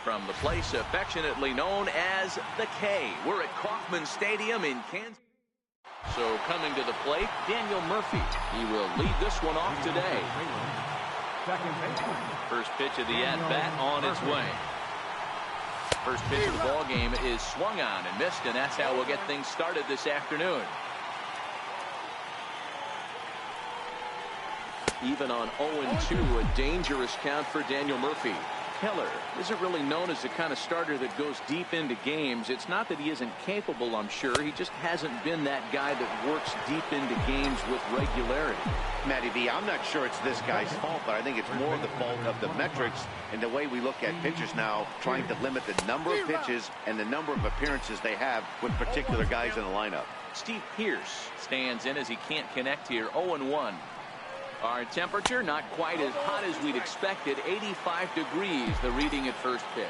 from the place affectionately known as the K. We're at Kauffman Stadium in Kansas. So coming to the plate, Daniel Murphy. He will lead this one off today. First pitch of the at-bat on its way. First pitch of the ball game is swung on and missed, and that's how we'll get things started this afternoon. Even on 0-2, a dangerous count for Daniel Murphy. Keller isn't really known as the kind of starter that goes deep into games. It's not that he isn't capable, I'm sure. He just hasn't been that guy that works deep into games with regularity. Matty V, I'm not sure it's this guy's fault, but I think it's more the fault of the metrics and the way we look at pitchers now, trying to limit the number of pitches and the number of appearances they have with particular guys in the lineup. Steve Pearce stands in as he can't connect here. 0-1. Our temperature not quite as hot as we'd expected. 85 degrees, the reading at first pitch.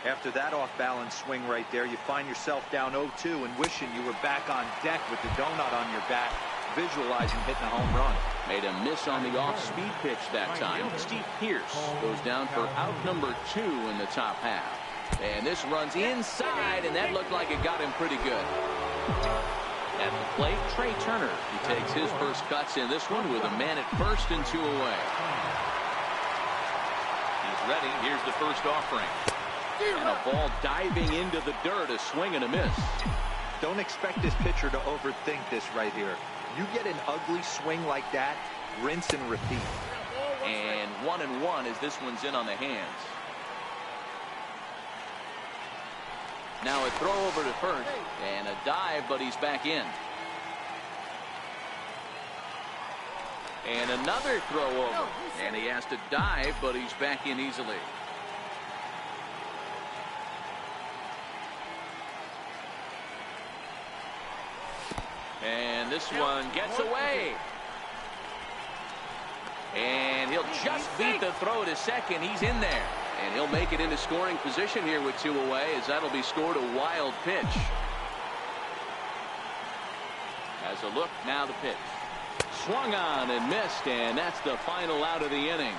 After that off-balance swing right there, you find yourself down 0-2 and wishing you were back on deck with the donut on your bat, visualizing hitting a home run. Made a miss on the off-speed pitch that time. Steve Pearce goes down for out number 2 in the top half. And this runs inside, and that looked like it got him pretty good. At the plate, Trey Turner. He takes his first cuts in this one with a man at first and 2 away. He's ready. Here's the first offering. And a ball diving into the dirt, a swing and a miss. Don't expect this pitcher to overthink this right here. You get an ugly swing like that, rinse and repeat. And 1-1 as this one's in on the hands. Now a throw over to first and a dive, but he's back in. And another throw over, and he has to dive, but he's back in easily. And this one gets away. And he'll just beat the throw to second. He's in there. And he'll make it into scoring position here with 2 away, as that'll be scored a wild pitch. As a look, now the pitch. Swung on and missed, and that's the final out of the inning.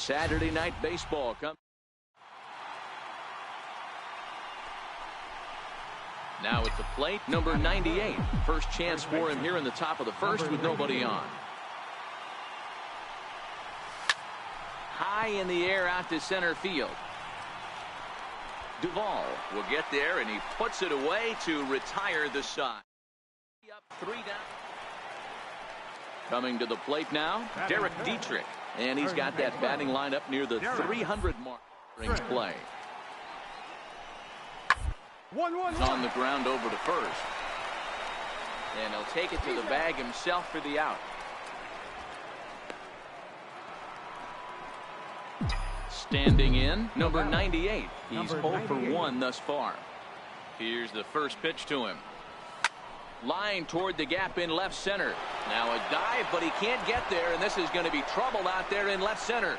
Saturday Night Baseball comes. Now at the plate, number 98. First chance for him here in the top of the first with nobody on. High in the air out to center field. Duvall will get there, and he puts it away to retire the side. Up 3 down. Coming to the plate now, Derek Dietrich. And he's got that batting line up near the 300 mark. Brings play. He's on the ground over to first. And he'll take it to the bag himself for the out. Standing in, number 98. He's 0 for 1 thus far. Here's the first pitch to him. Line toward the gap in left center. Now a dive, but he can't get there, and this is going to be trouble out there in left center.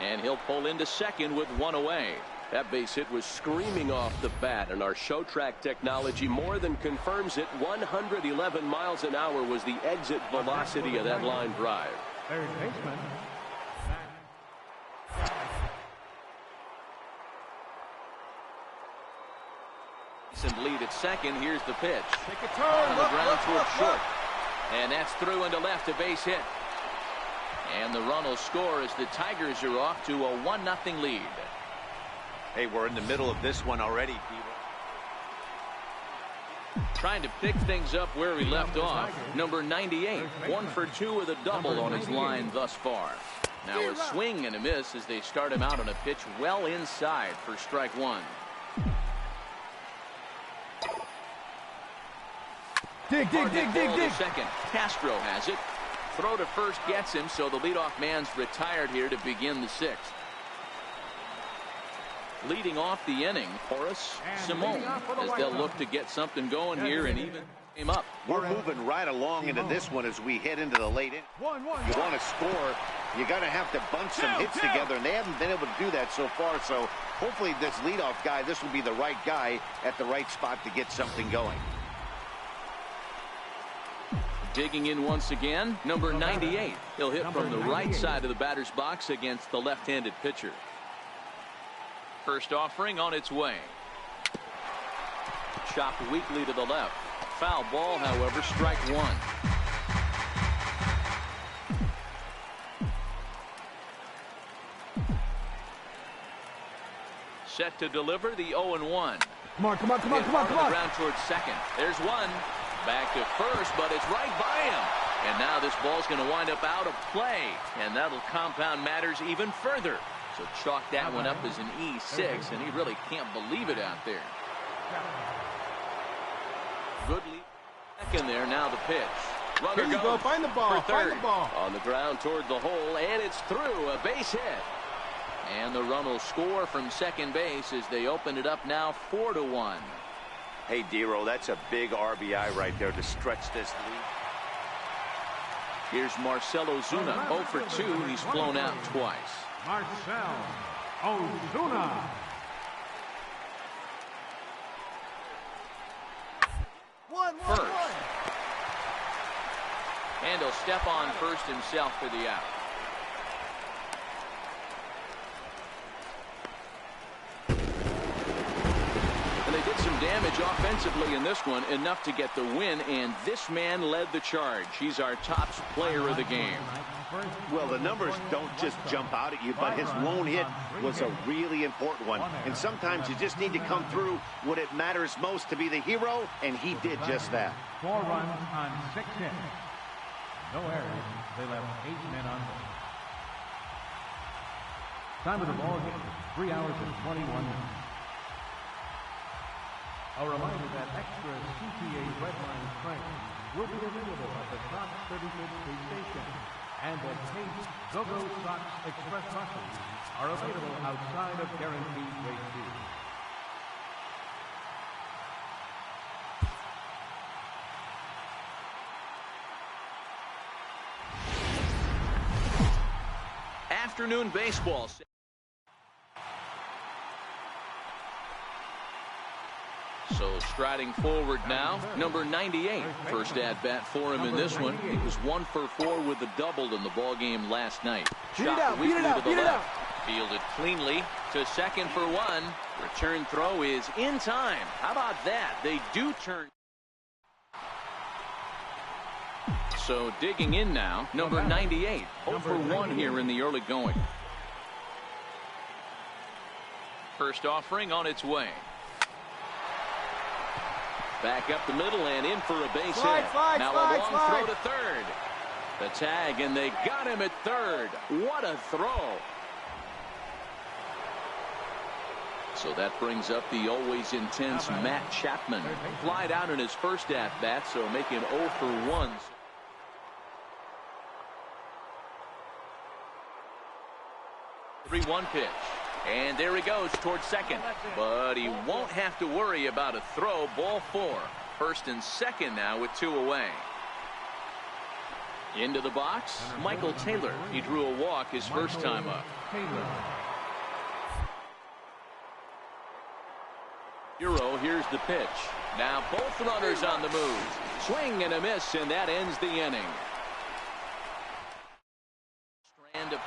And he'll pull into second with 1 away. That base hit was screaming off the bat, and our show track technology more than confirms it. 111 miles an hour was the exit velocity of that line drive. Third baseman. And lead at second. Here's the pitch. Take a turn. On the ground toward short. And that's through into left, a base hit. And the run will score as the Tigers are off to a 1-0 lead. Hey, we're in the middle of this one already, Peter. Trying to pick things up where he left off. Number 98, 1 for 2 with a double on his line thus far. Now a swing and a miss as they start him out on a pitch well inside for strike 1. Dig. Second. Castro has it. Throw to first gets him, so the leadoff man's retired here to begin the 6th. Leading off the inning, Horace Simone, as they'll look to get something going here and even came up. We're moving right along into this one as we head into the late inning. You want to score, you got to have to bunch some hits together, and they haven't been able to do that so far. So hopefully this leadoff guy, this will be the right guy at the right spot to get something going. Digging in once again, number 98. He'll hit from the right side of the batter's box against the left-handed pitcher. First offering on its way. Chopped weakly to the left. Foul ball, however, strike 1. Set to deliver the 0-1. Come on. The ground towards second. There's one. Back to first, but it's right by him. And now this ball's going to wind up out of play, and that'll compound matters even further. So chalk that one up as an E6, and he really can't believe it out there. Good lead. Second there, now the pitch. Runner Here you goes go, find the ball, for third. find the ball. On the ground toward the hole, and it's through, a base hit. And the run will score from second base as they open it up now 4-1. Hey, Dero, that's a big RBI right there to stretch this lead. Here's Marcell Ozuna, 0 for 2. He's flown out twice. Marcell Ozuna. First. And he'll step on first himself for the out. And they did some damage offensively in this one, enough to get the win, and this man led the charge. He's our top player of the game. Well, the numbers don't just jump out at you, but his lone hit was a really important one. And sometimes you just need to come through when it matters most to be the hero, and he did just that. 4 runs on 6 hits. No errors. They left 8 men on base. Time of the ball game, 3 hours and 21 minutes. A reminder that extra CPA Redline trains will be available at the top 35th Street Station, and that Tate's Go-Go Sox Express buses are available outside of guaranteed rate fees. Afternoon baseball. So Striding forward now, number 98. First at bat for him in this one. He was 1 for 4 with the double in the ball game last night. Shot weakly to the left. Fielded cleanly to second for 1. Return throw is in time. How about that? They do turn. So digging in now, number 98. 0 for 1 here in the early going. First offering on its way. Back up the middle and in for a base hit. Now a long throw to third. The tag, and they got him at third. What a throw. So that brings up the always intense Matt Chapman. Flied out in his first at-bat, so making 0 for 1. 3-1 pitch. And there he goes towards second. But he won't have to worry about a throw. Ball 4. First and second now with 2 away. Into the box, Michael Taylor. He drew a walk his first time up. Euro, here's the pitch. Now both runners on the move. Swing and a miss, and that ends the inning. Strand of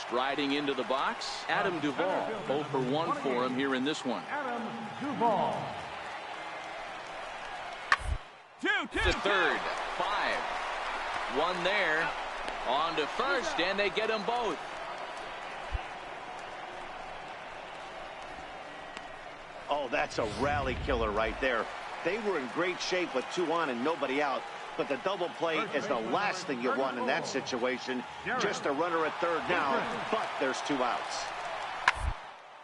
Striding into the box, Adam Duvall. 0 for 1 for him here in this one. Adam Duvall. To third, 5. 1 there. On to first, and they get them both. Oh, that's a rally killer right there. They were in great shape with 2 on and nobody out. But the double play is the last thing you want in that situation. Just a runner at third now, but there's 2 outs.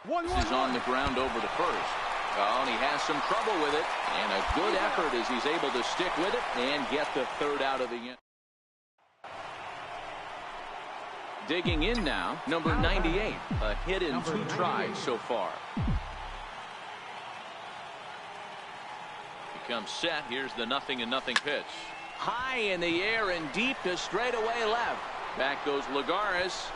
This is on the ground over to first. Oh, and he has some trouble with it. And a good effort as he's able to stick with it and get the third out of the inning. Digging in now, number 98. A hit in 2 tries so far. He comes set. Here's the 0-0 pitch. High in the air and deep to straightaway left. Back goes Lagares.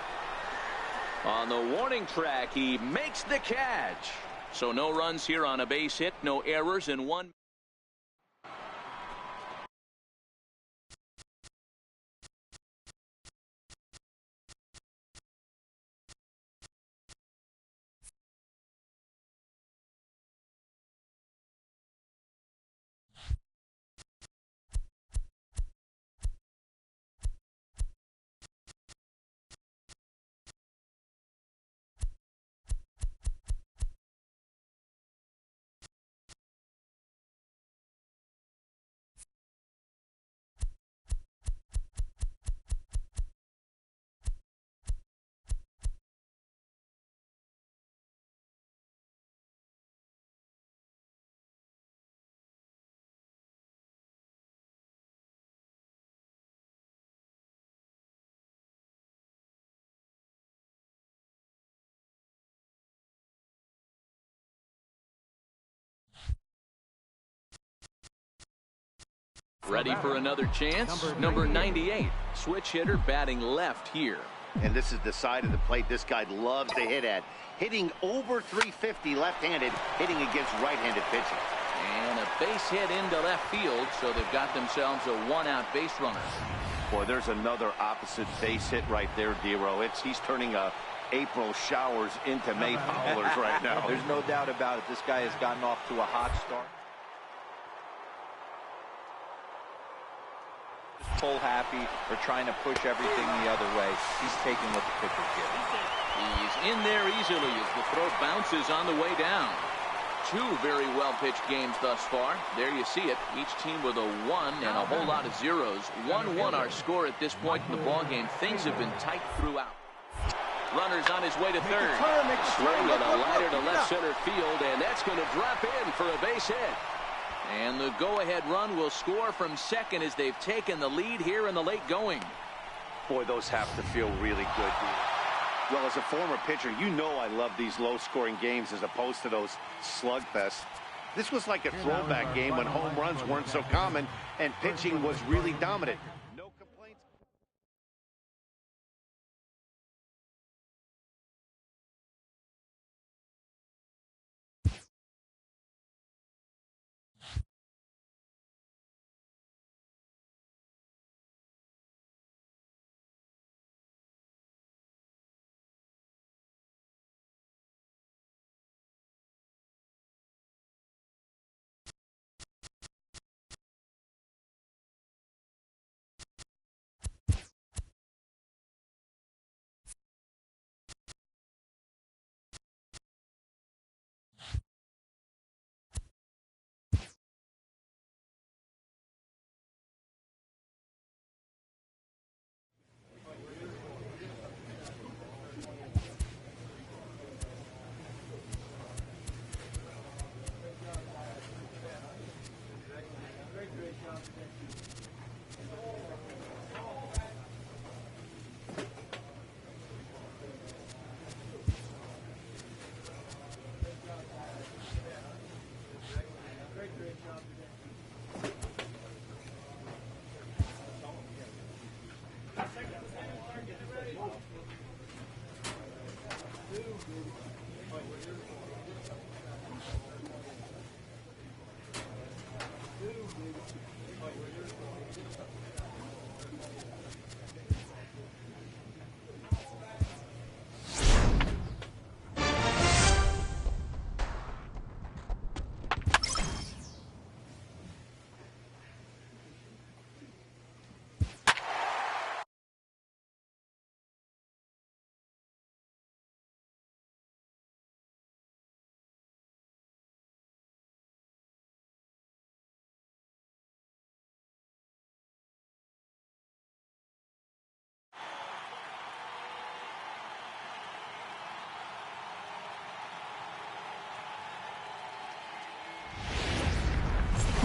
On the warning track, he makes the catch. So no runs here on a base hit, no errors, and 1. Ready for another chance? Number 98. Switch hitter batting left here. And this is the side of the plate this guy loves to hit at. Hitting over 350 left-handed, hitting against right-handed pitching. And a base hit into left field, so they've got themselves a 1-out base runner. Boy, there's another opposite base hit right there, Dero. He's turning April showers into May powers right now. There's no doubt about it. This guy has gotten off to a hot start. Pull happy or trying to push everything the other way. He's taking what the pitcher's giving. He's in there easily as the throw bounces on the way down. 2 very well-pitched games thus far. There you see it. Each team with a 1 and a whole lot of zeros. 1-1 our score at this point in the ball game. Things have been tight throughout. Runner's on his way to third. Swing and a liner to left center field, and that's going to drop in for a base hit. And the go-ahead run will score from second as they've taken the lead here in the late going. Boy, those have to feel really good. Well, as a former pitcher, you know I love these low-scoring games as opposed to those slugfests. This was like a throwback game when home runs weren't so common and pitching was really dominant.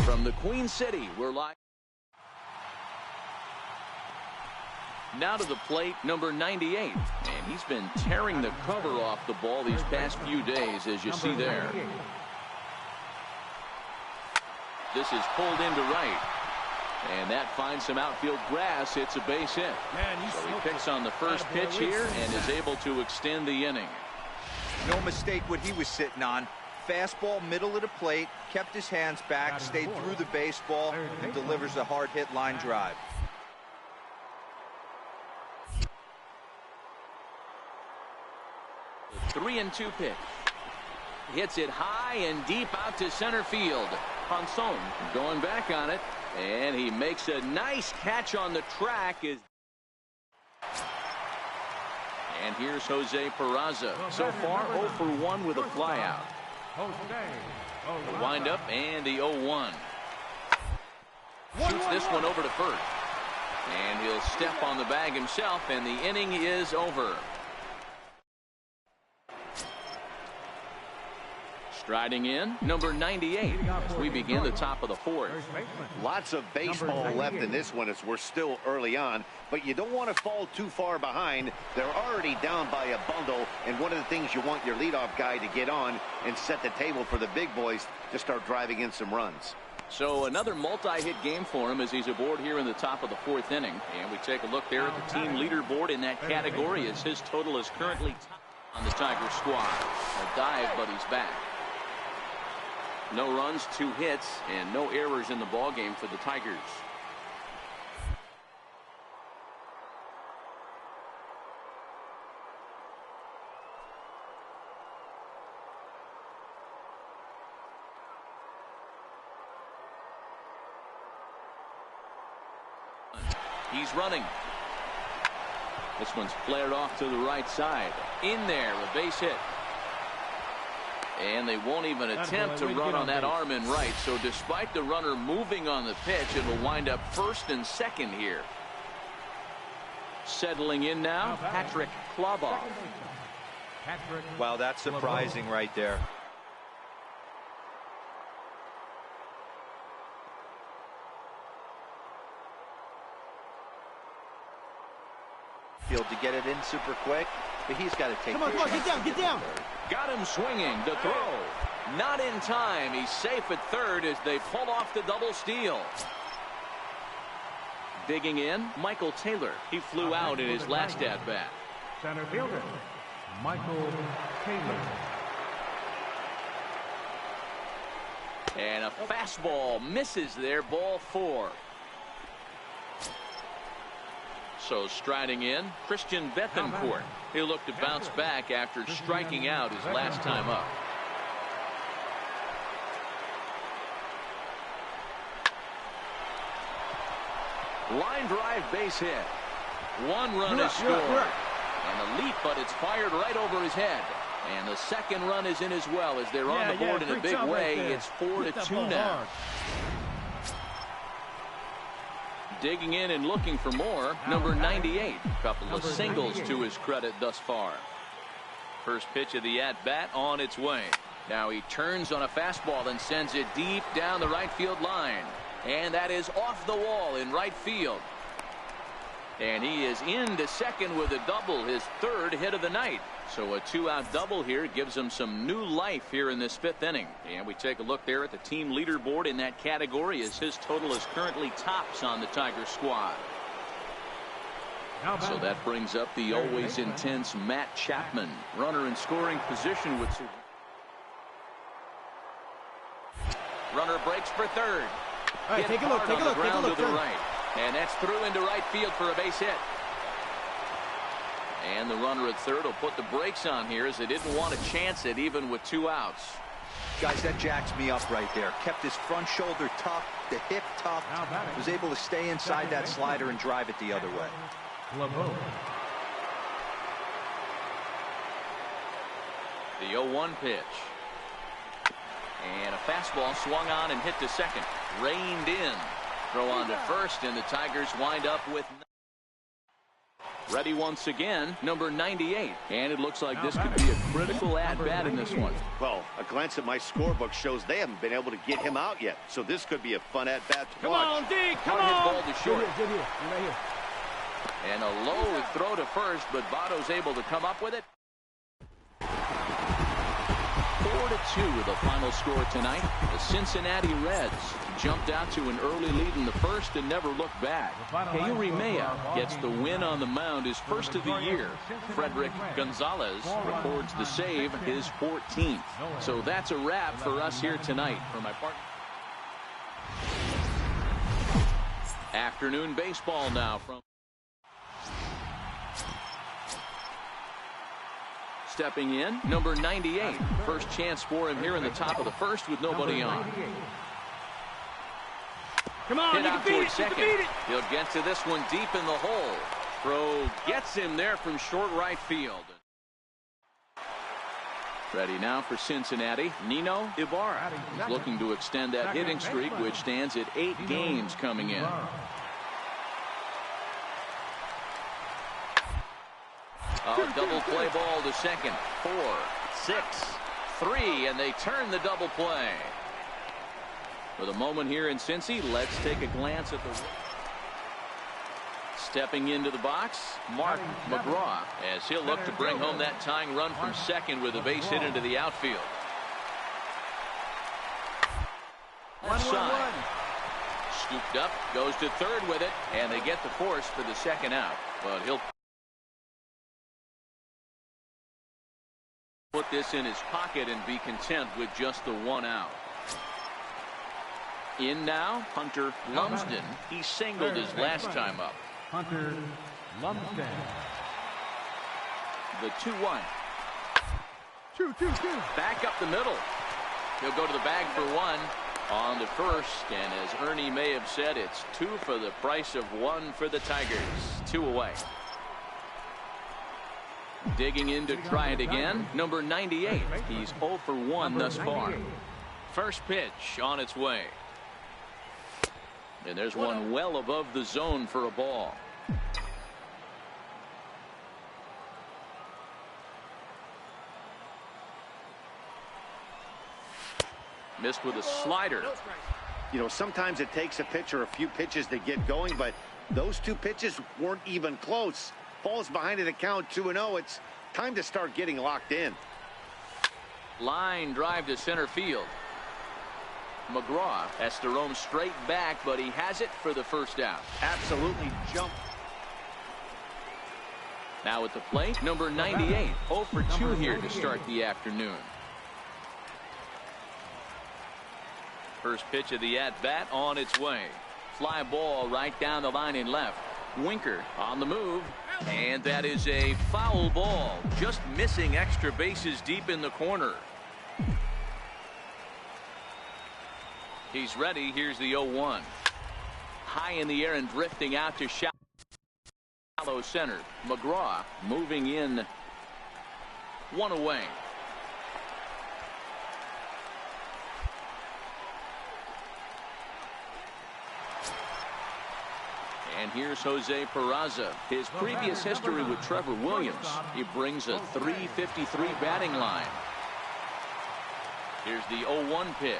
From the Queen City, we're live. Now to the plate, number 98. And he's been tearing the cover off the ball these past few days, as you see there. This is pulled into right. And that finds some outfield grass. It's a base hit. So he picks on the first pitch here and is able to extend the inning. No mistake what he was sitting on. Fastball, middle of the plate, kept his hands back, stayed through the baseball, and delivers a hard hit line drive. The 3-2 pitch. Hits it high and deep out to center field. Ponson going back on it, and he makes a nice catch on the track. And here's Jose Peraza. So far, 0 for 1 with a flyout. The windup and the 0-1. Shoots this one over to first. And he'll step on the bag himself, and the inning is over. Striding in, number 98, as we begin the top of the fourth. Lots of baseball left in this one as we're still early on, but you don't want to fall too far behind. They're already down by a bundle, and one of the things you want your leadoff guy to get on and set the table for the big boys to start driving in some runs. So another multi-hit game for him as he's aboard here in the top of the fourth inning. And we take a look there at the team leaderboard in that category as his total is currently top on the Tiger squad. A dive, but he's back. No runs, 2 hits, and no errors in the ballgame for the Tigers. He's running. This one's flared off to the right side. In there, a base hit. And they won't even attempt to run on that arm in right. So despite the runner moving on the pitch, it will wind up first and second here. Settling in now, Patrick Klaboff. Wow, that's surprising right there. Field to get it in super quick, but he's got to take. Come on, get down. Got him swinging. The throw. Not in time. He's safe at third as they pull off the double steal. Digging in, Michael Taylor. He flew out in his last at-bat. Center fielder, Michael Taylor. And a fastball misses there, ball 4. So striding in, Christian Bethancourt. He'll look to bounce back after striking out his last time up. Line drive base hit. 1 run is scored. And a leap, but it's fired right over his head. And the second run is in as well as they're on the board in a big way. It's 4-2 now. Digging in and looking for more, number 98. Couple of singles to his credit thus far. First pitch of the at-bat on its way. Now he turns on a fastball and sends it deep down the right field line. And that is off the wall in right field. And he is into second with a double, his 3rd hit of the night. So a 2-out double here gives him some new life here in this 5th inning. And we take a look there at the team leaderboard in that category as his total is currently tops on the Tiger squad. So that brings up the always intense Matt Chapman. Runner in scoring position with runner breaks for third. Hit hard on the ground to the right. And that's through into right field for a base hit. And the runner at third will put the brakes on here as they didn't want to chance it even with 2 outs. Guys, that jacks me up right there. Kept his front shoulder tough, the hip tough. Was able to stay inside that slider and drive it the other way. The 0-1 pitch. And a fastball swung on and hit to second. Reined in. Throw on to first, and the Tigers wind up with... Ready once again, number 98. And it looks like this could be a critical at-bat in this one. Well, a glance at my scorebook shows they haven't been able to get him out yet. So this could be a fun at-bat to watch. Come on, D, come on! Ball to short. Good here. You're right here. And a low throw to first, but Votto's able to come up with it. 4-2 the final score tonight. The Cincinnati Reds jumped out to an early lead in the first and never looked back. Mayea gets the win on the mound, his first of the year. Frederick Gonzalez records the save, his 14th. So that's a wrap for us here tonight. For my partner. Afternoon baseball now from... Stepping in, number 98. First chance for him here in the top of the first with nobody on. Come on, Hit you out can beat towards it, second. you can beat it. He'll get to this one deep in the hole. Throw gets him there from short right field. Ready now for Cincinnati. Nino Ibarra is looking to extend that hitting streak, which stands at 8 games coming in. Double play ball to second. 4, 6, 3, and they turn the double play. For the moment here in Cincy, let's take a glance at the... Stepping into the box, Mark McGraw, as he'll look to bring home that tying run from second with a base hit into the outfield. Left side. Scooped up, goes to third with it, and they get the force for the second out. But he'll put this in his pocket and be content with just the 1 out. In now, Hunter Lumsden. He singled his last time up. Hunter Lumsden. The 2-1. 2-2-2. Back up the middle. He'll go to the bag for 1 on the first, and as Ernie may have said, it's 2 for the price of 1 for the Tigers. 2 away. Digging in to try it again, number 98. He's 0 for 1 thus far. First pitch on its way. And there's one well above the zone for a ball. Missed with a slider. You know, sometimes it takes a pitcher a few pitches to get going, but those 2 pitches weren't even close. Falls behind at a count 2-0. It's time to start getting locked in. Line drive to center field. McGraw has to roam straight back, but he has it for the first out. Absolutely jumped. Now at the plate, number 98. 0 for 2 here to start the afternoon. First pitch of the at-bat on its way. Fly ball right down the line in left. Winker on the move, and that is a foul ball, just missing extra bases deep in the corner. He's ready. Here's the 0-1. High in the air and drifting out to shallow center. McGraw moving in, 1 away. And here's Jose Peraza. His previous history with Trevor Williams. He brings a .353 batting line. Here's the 0-1 pitch.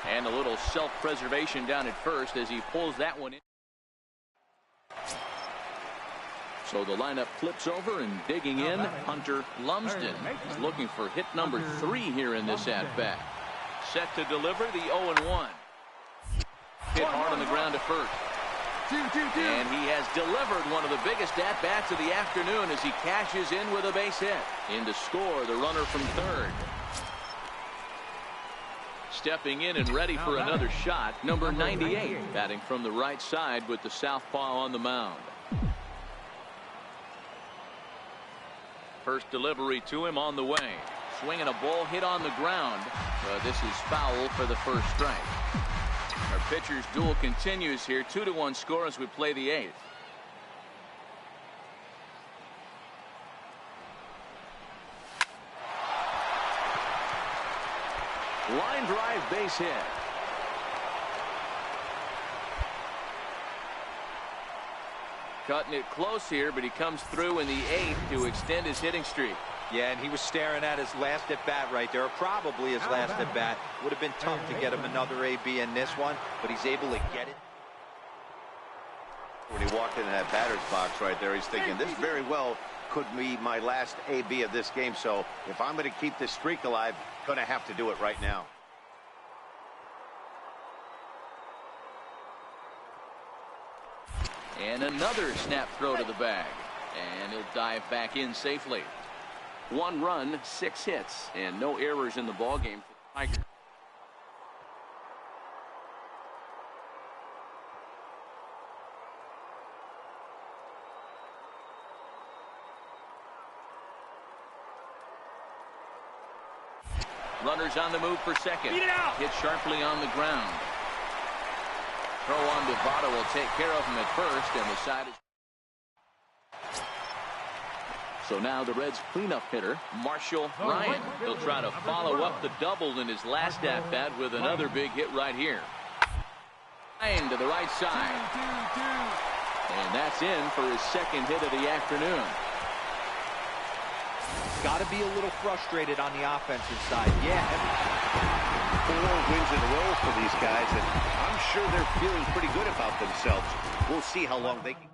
And a little self-preservation down at first as he pulls that one in. So the lineup flips over, and digging in, Hunter Lumsden is looking for hit number 3 here in this at-bat. Set to deliver the 0-1. Hit hard on the ground to first. And he has delivered one of the biggest at-bats of the afternoon as he cashes in with a base hit. In to score the runner from third. Stepping in and ready for another shot, number 98, batting from the right side with the southpaw on the mound. First delivery to him on the way. Swinging a ball hit on the ground. This is foul for the first strike. Our pitcher's duel continues here. 2-1 score as we play the 8th. Line drive, base hit. Cutting it close here, but he comes through in the 8th to extend his hitting streak. Yeah, and he was staring at his last at bat right there, or probably his last at bat. Would have been tough to get him another AB in this one, but he's able to get it. When he walked into that batter's box right there, he's thinking this very well could be my last AB of this game. So if I'm going to keep this streak alive, I'm going to have to do it right now. And another snap throw to the bag. And he'll dive back in safely. 1 run, 6 hits, and no errors in the ballgame for the Tigers. Runners on the move for second. Hit sharply on the ground. Throw on Bovada will take care of him at first, and the side is. So now the Reds' cleanup hitter, Marshall Ryan. He'll try to follow up the double in his last at-bat with another big hit right here. Ryan to the right side. And that's in for his second hit of the afternoon. Got to be a little frustrated on the offensive side. Yeah. 4 wins in a row for these guys, and I'm sure they're feeling pretty good about themselves. We'll see how long they can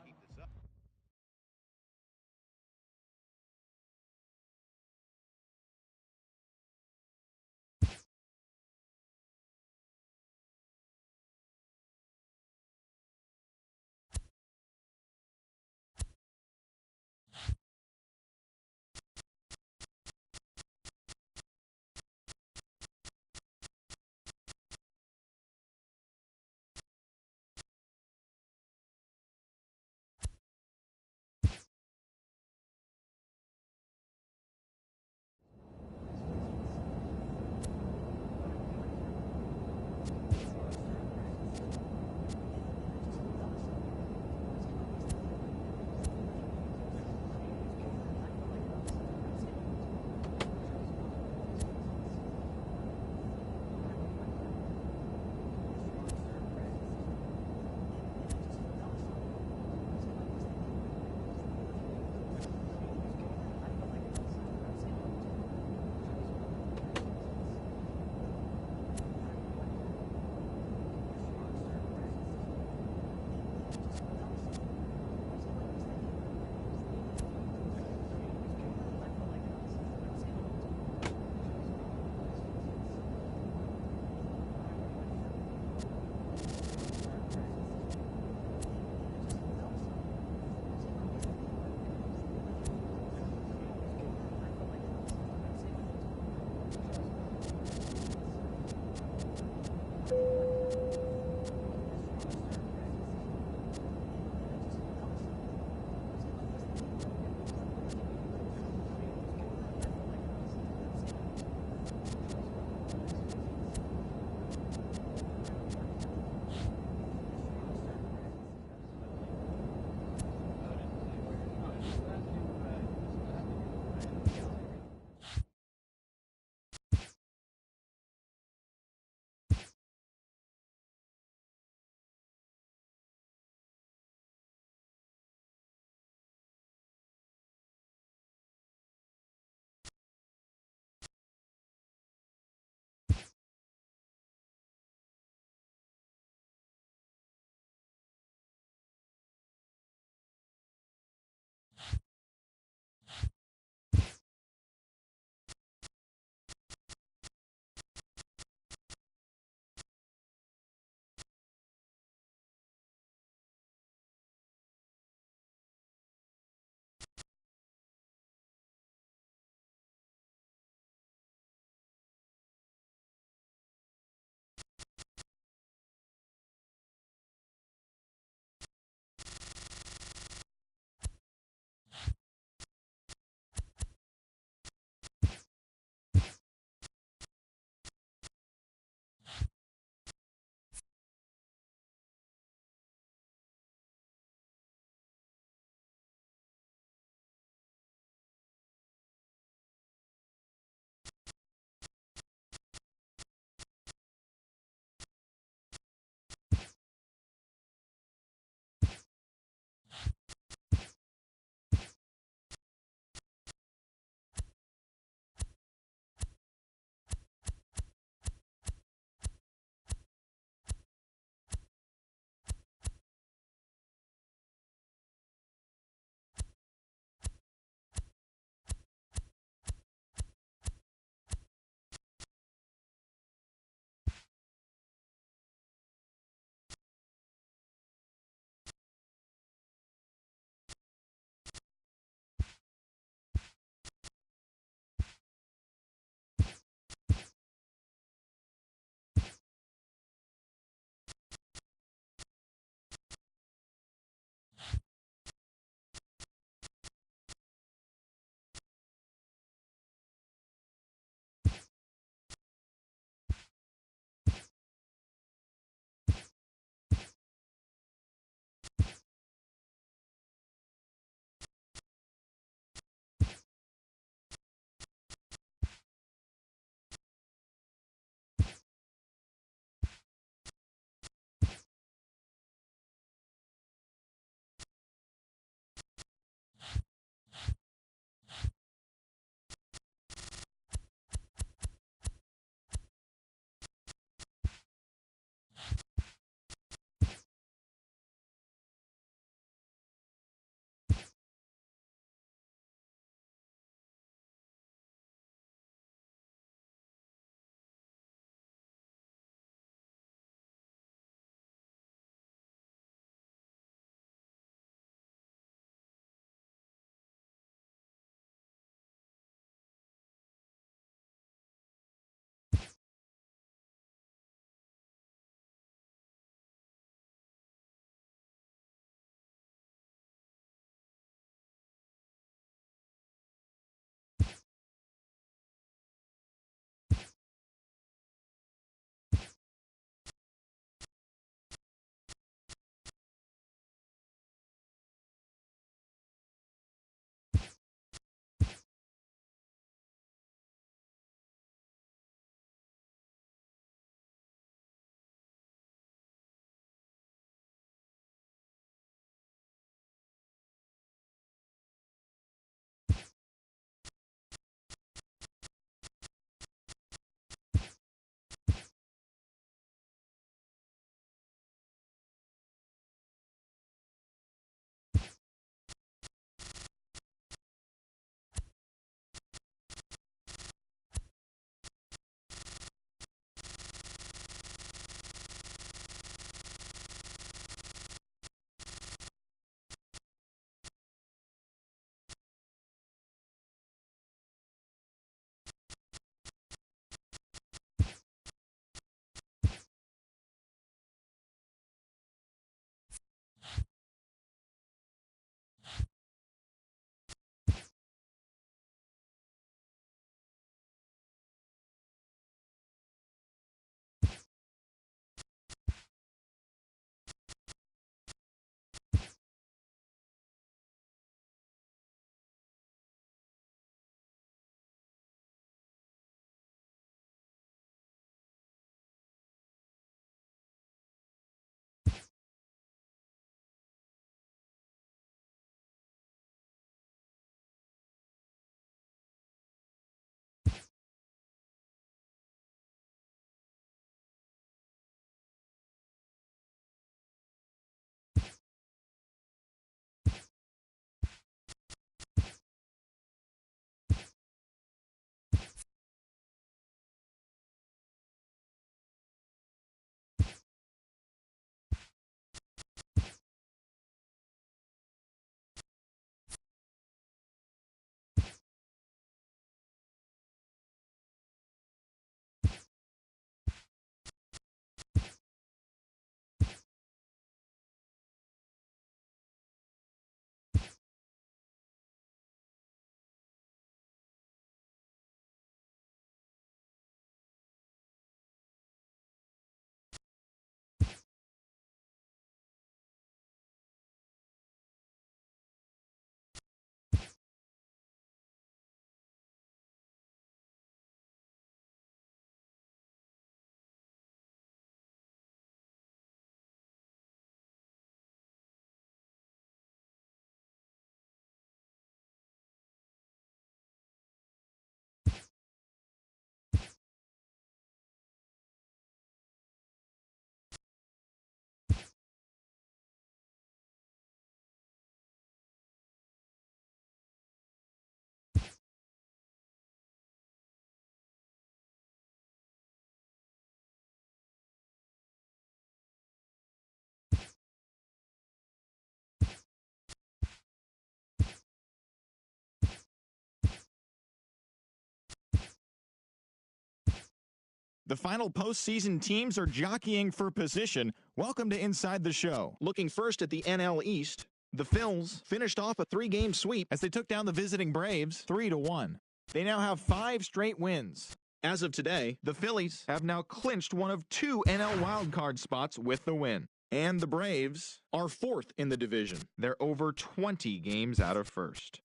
The final postseason teams are jockeying for position. Welcome to Inside the Show. Looking first at the NL East, the Phils finished off a 3-game sweep as they took down the visiting Braves 3-1. They now have 5 straight wins. As of today, the Phillies have now clinched one of 2 NL wildcard spots with the win. And the Braves are 4th in the division. They're over 20 games out of first.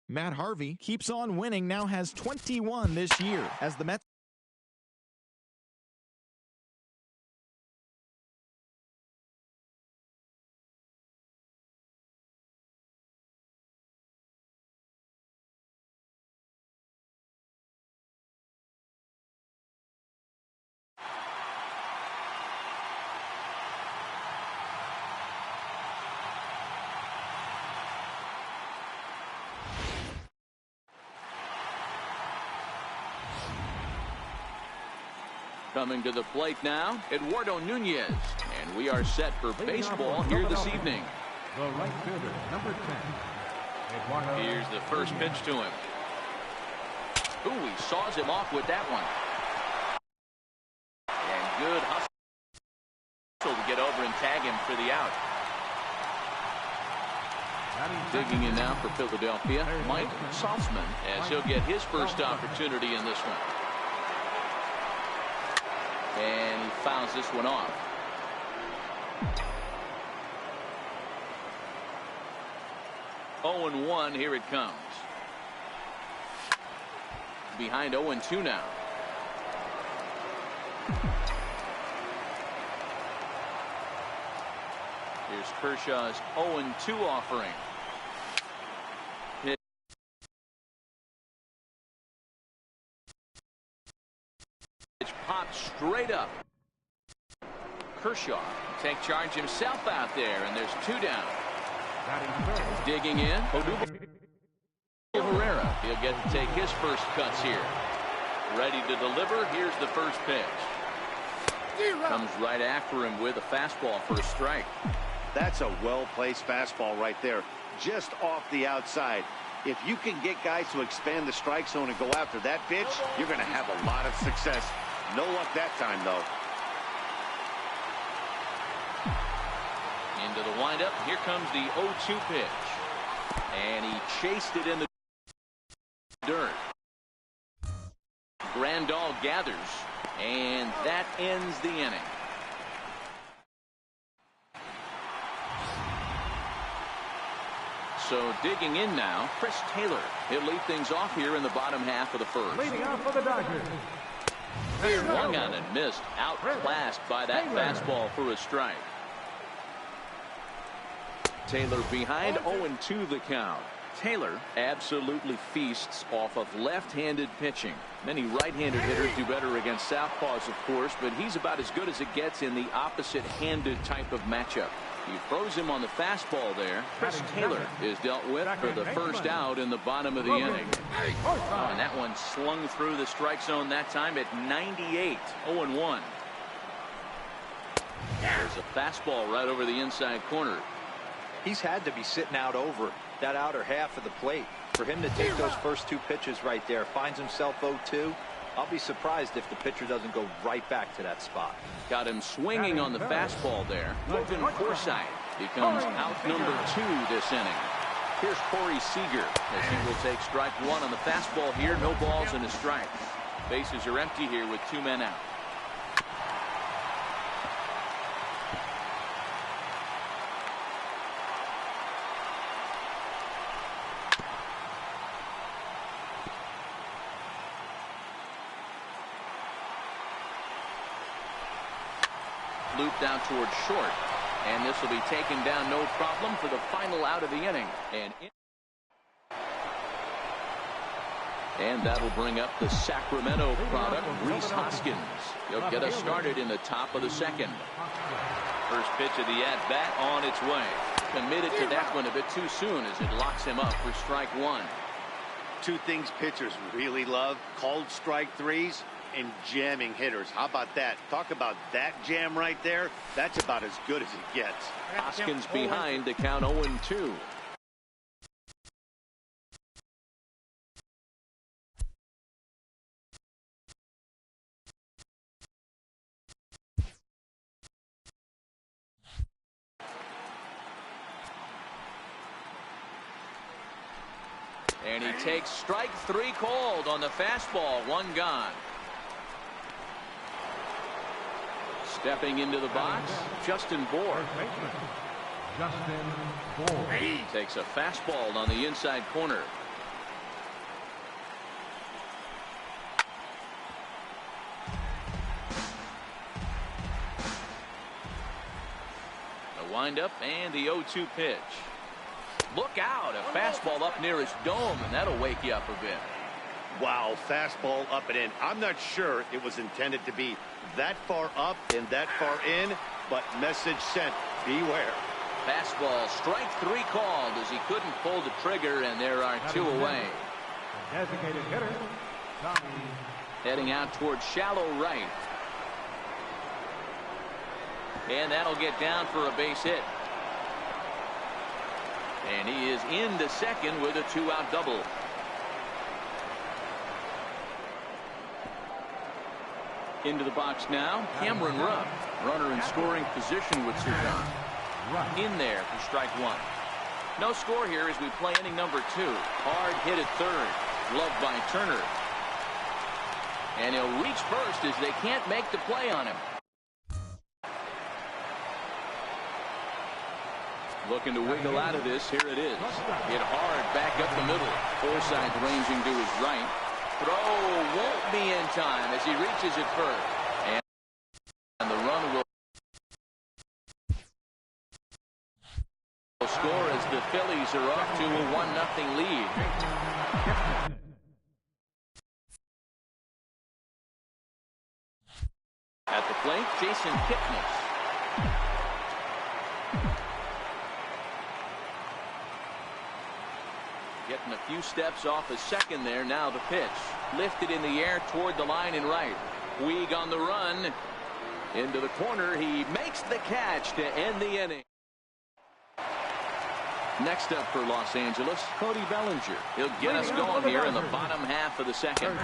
Matt Harvey keeps on winning, now has 21 this year as the Mets Coming to the plate now, Eduardo Nunez. And we are set for baseball here this evening. The right fielder, number 10, Eduardo. Here's the first pitch to him. Ooh, he saws him off with that one. And good hustle to get over and tag him for the out. Digging in now for Philadelphia, Mike Saltzman, as he'll get his first opportunity in this one. And he fouls this one off. Oh and 1, here it comes. Behind 0-2 now. Here's Kershaw's 0-2 offering. Popped straight up. Kershaw take charge himself out there, and there's 2 down. Digging in, Herrera. He'll get to take his first cuts here. Ready to deliver. Here's the first pitch. Comes right after him with a fastball for a strike. That's a well-placed fastball right there, just off the outside. If you can get guys to expand the strike zone and go after that pitch, you're going to have a lot of success. No luck that time, though. Into the windup. Here comes the 0-2 pitch. And he chased it in the dirt. Grandal gathers. And that ends the inning. So digging in now, Chris Taylor. He'll lead things off here in the bottom half of the first. Leading off for the Dodgers. Swung on and missed. Outclassed by that fastball for a strike. Taylor behind 0-2 the count. Taylor absolutely feasts off of left-handed pitching. Many right-handed hitters do better against southpaws, of course, but he's about as good as it gets in the opposite-handed type of matchup. He throws him on the fastball there. Chris Taylor is dealt with for the first out in the bottom of the inning. Oh, and that one slung through the strike zone that time at 98. 0-1. There's a fastball right over the inside corner. He's had to be sitting out over that outer half of the plate. For him to take those first 2 pitches right there, finds himself 0-2. I'll be surprised if the pitcher doesn't go right back to that spot. Got him swinging on the fastball there. Logan Forsythe becomes out number 2 this inning. Here's Corey Seager as he will take strike 1 on the fastball here. No balls and a strike. Bases are empty here with 2 men out. Looped out towards short, and this will be taken down no problem for the final out of the inning. And that'll bring up the Sacramento product, Rhys Hoskins. He'll get us started in the top of the second. First pitch of the at-bat on its way. Committed to that one a bit too soon as it locks him up for strike 1. 2 things pitchers really love: called strike 3s and jamming hitters. How about that? Talk about that jam right there. That's about as good as it gets. Hoskins behind to count 0-2. And he takes strike 3 called on the fastball. 1 gone. Stepping into the box, Justin Bohr. Justin Bohr. Takes a fastball on the inside corner. The windup and the 0-2 pitch. Look out, a fastball up near his dome, and that'll wake you up a bit. Wow, fastball up and in. I'm not sure it was intended to be that far up and that far in, but message sent, beware. Fastball, strike 3 called as he couldn't pull the trigger, and there are 2 away. Designated hitter, Tommy. Heading out towards shallow right. And that'll get down for a base hit. And he is into second with a 2-out double. Into the box now, Cameron Rupp. Runner in scoring position with Sir John. In there for strike 1. No score here as we play inning number 2. Hard hit at third. Gloved by Turner. And he'll reach first as they can't make the play on him. Looking to wiggle out of this. Here it is. Hit hard back up the middle. Forsythe ranging to his right. Throw won't be in time as he reaches it first. And the run will score as the Phillies are off to a 1-0 lead. At the plate, Jason Kipnis. Getting a few steps off a second there. Now the pitch. Lifted in the air toward the line and right. Puig on the run. Into the corner. He makes the catch to end the inning. Next up for Los Angeles, Cody Bellinger. He'll get us going here in the bottom half of the second.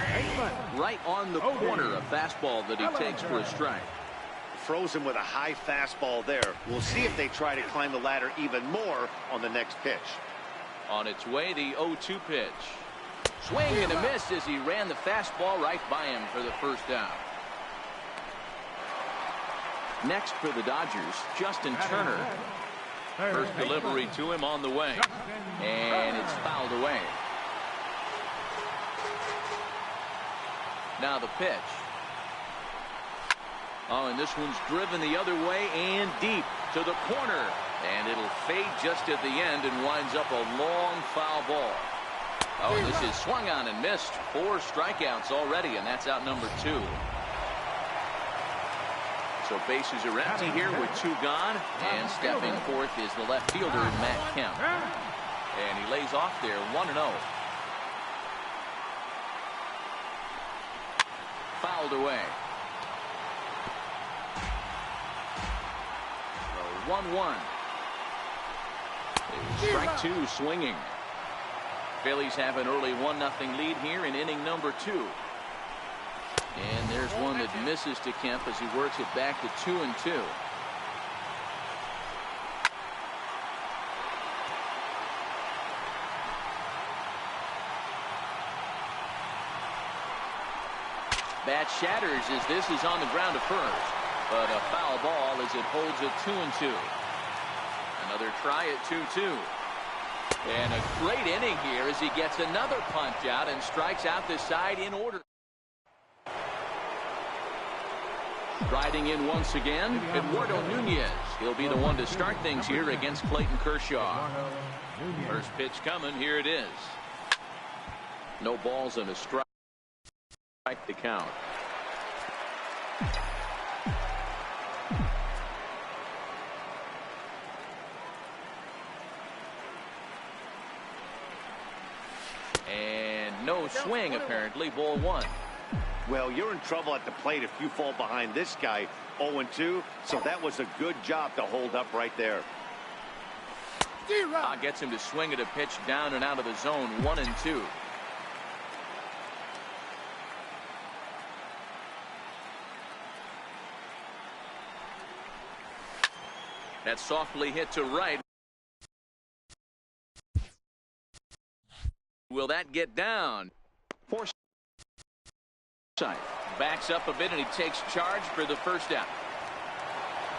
Right on the corner, a fastball that he takes for a strike. Throws him with a high fastball there. We'll see if they try to climb the ladder even more on the next pitch. On its way, the 0-2 pitch. Swing and a miss as he ran the fastball right by him for the first down. Next for the Dodgers, Justin Turner. First delivery to him on the way. And it's fouled away. Now the pitch. Oh, and this one's driven the other way and deep to the corner. And it'll fade just at the end and winds up a long foul ball. Oh, and this is swung on and missed. 4 strikeouts already, and that's out number 2. So bases are empty here with 2 gone. And stepping forth is the left fielder, Matt Kemp. And he lays off there 1-0. Fouled away. 1-1. Strike 2 swinging. Phillies have an early 1-0 lead here in inning number 2. And there's one that misses to Kemp as he works it back to 2-2. Bat shatters as this is on the ground to first. But a foul ball as it holds it 2-2. Another try at 2-2. And a great inning here as he gets another punch out and strikes out the side in order. Riding in once again, Eduardo Nunez. He'll be the one to start things here against Clayton Kershaw. First pitch coming. Here it is. No balls and a strike. The count. And no swing, apparently. Ball 1. Well, you're in trouble at the plate if you fall behind this guy 0-2. So that was a good job to hold up right there. Gets him to swing at a pitch down and out of the zone. 1-2. That's softly hit to right. Will that get down? Foresight backs up a bit, and he takes charge for the first out.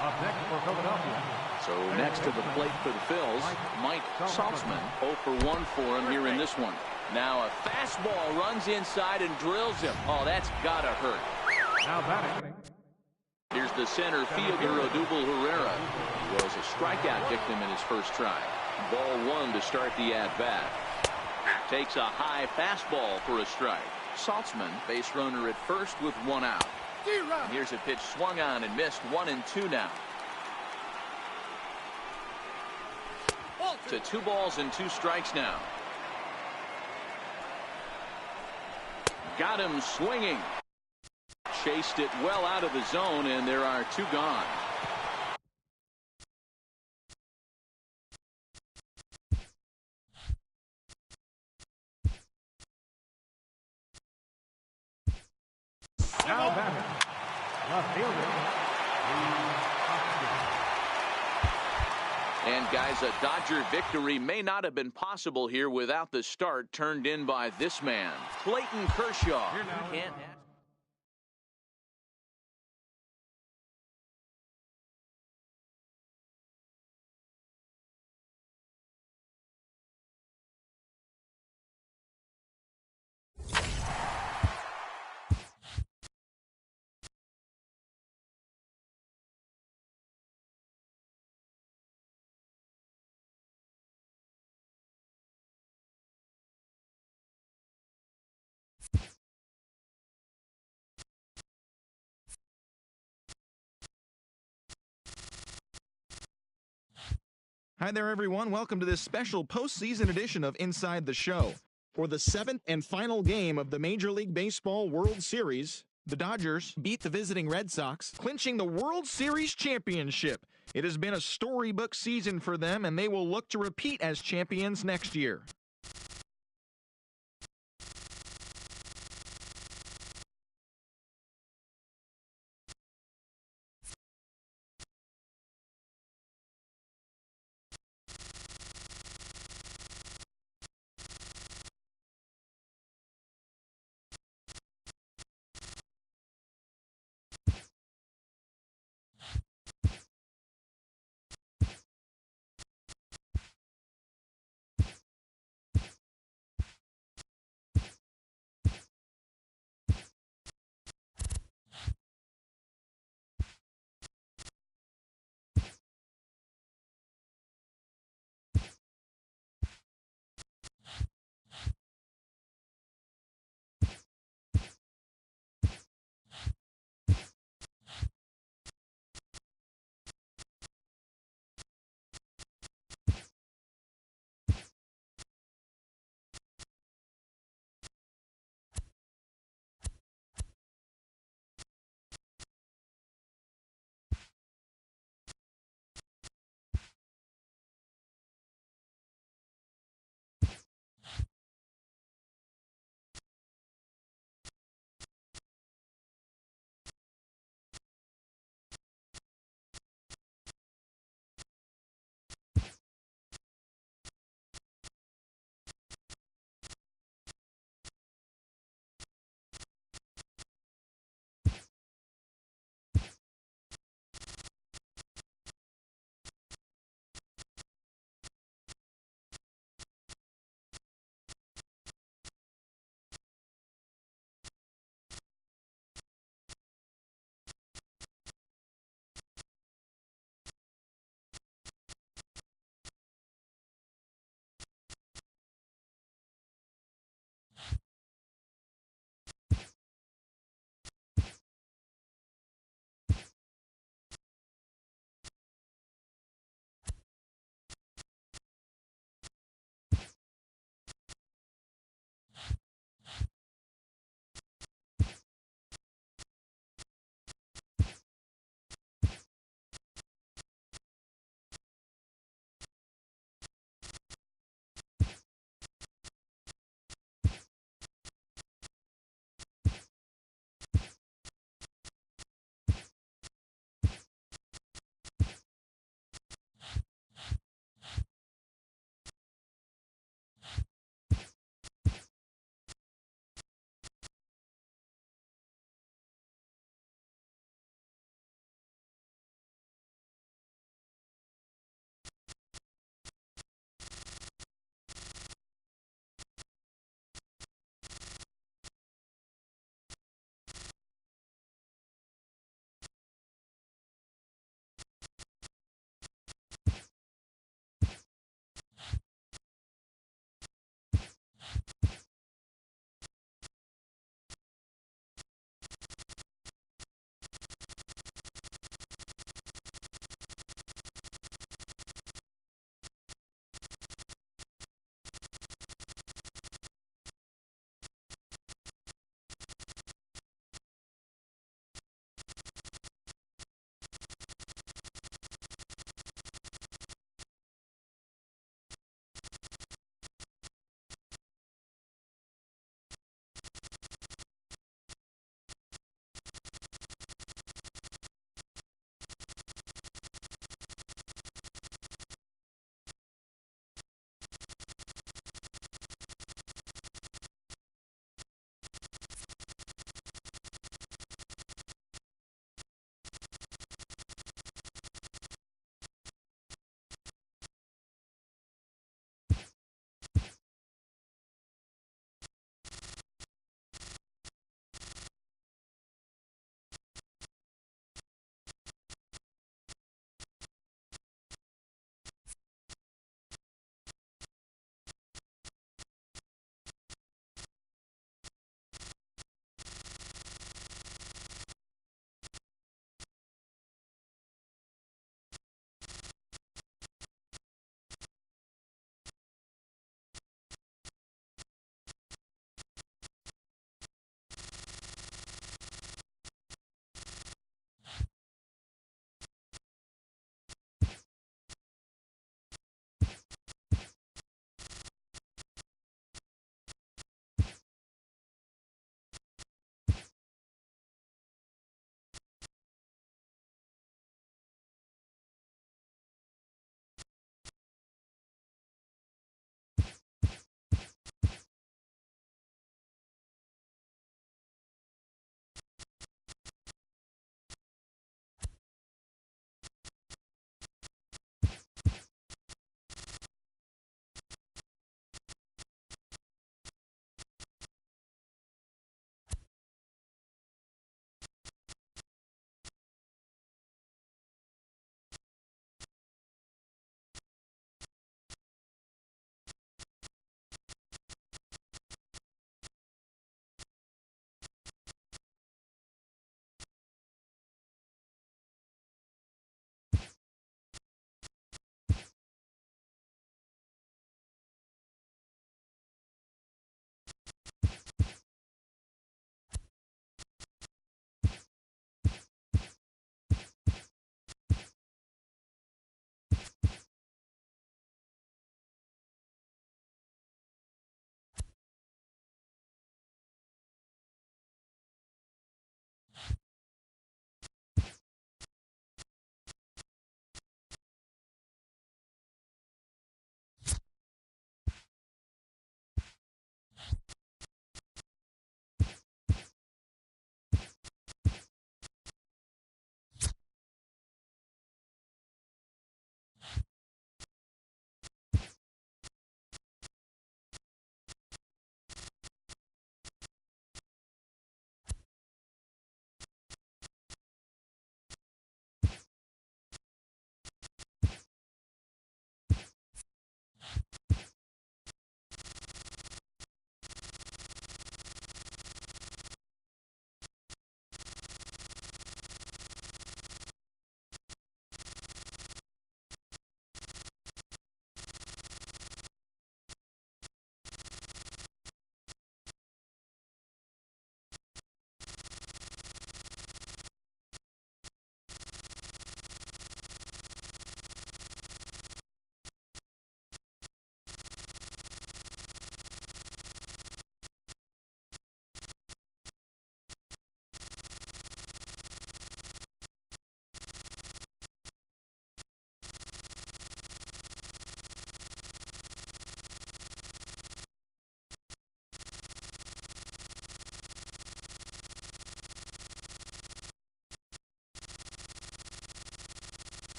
Up next for Philadelphia. So next to the plate for the Phils, Mike Saltzman. 0 for 1 for him here in this one. Now a fastball runs inside and drills him. Oh, that's gotta hurt. Now batting. Here's the center fielder, Odubel Herrera. He was a strikeout victim in his first try. Ball 1 to start the at-bat. Takes a high fastball for a strike. Saltzman, base runner at first with 1 out. And here's a pitch swung on and missed. 1-2 now. To 2 balls and 2 strikes now. Got him swinging. Chased it well out of the zone, and there are 2 gone. Now batting. Left fielder. And guys, a Dodger victory may not have been possible here without the start turned in by this man, Clayton Kershaw. Hi there, everyone. Welcome to this special postseason edition of Inside the Show. For the 7th and final game of the Major League Baseball World Series, the Dodgers beat the visiting Red Sox, clinching the World Series championship. It has been a storybook season for them, and they will look to repeat as champions next year.